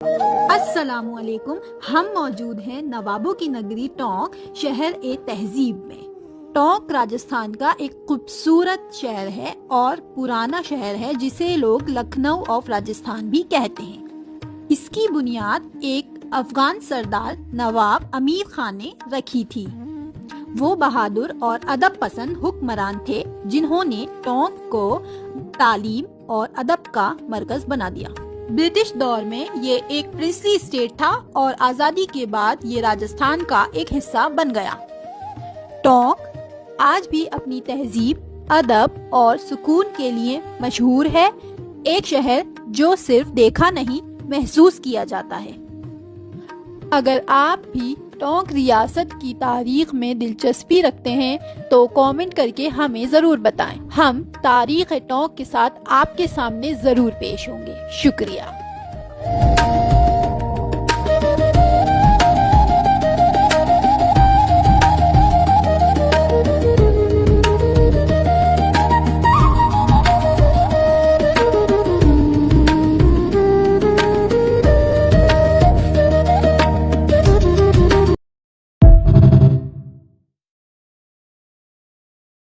अस्सलामुअलैकुम। हम मौजूद हैं नवाबों की नगरी टोंक, शहर ए तहजीब में। टोंक राजस्थान का एक खूबसूरत शहर है और पुराना शहर है, जिसे लोग लखनऊ ऑफ राजस्थान भी कहते हैं। इसकी बुनियाद एक अफगान सरदार नवाब अमीर खान ने रखी थी। वो बहादुर और अदब पसंद हुक्मरान थे, जिन्होंने टोंक को तालीम और अदब का मरकज बना दिया। ब्रिटिश दौर में ये एक प्रिंसली स्टेट था और आजादी के बाद ये राजस्थान का एक हिस्सा बन गया। टोंक आज भी अपनी तहजीब, अदब और सुकून के लिए मशहूर है। एक शहर जो सिर्फ देखा नहीं, महसूस किया जाता है। अगर आप भी टोंक रियासत की तारीख में दिलचस्पी रखते हैं तो कमेंट करके हमें जरूर बताएं। हम तारीख टोंक के साथ आपके सामने जरूर पेश होंगे। शुक्रिया।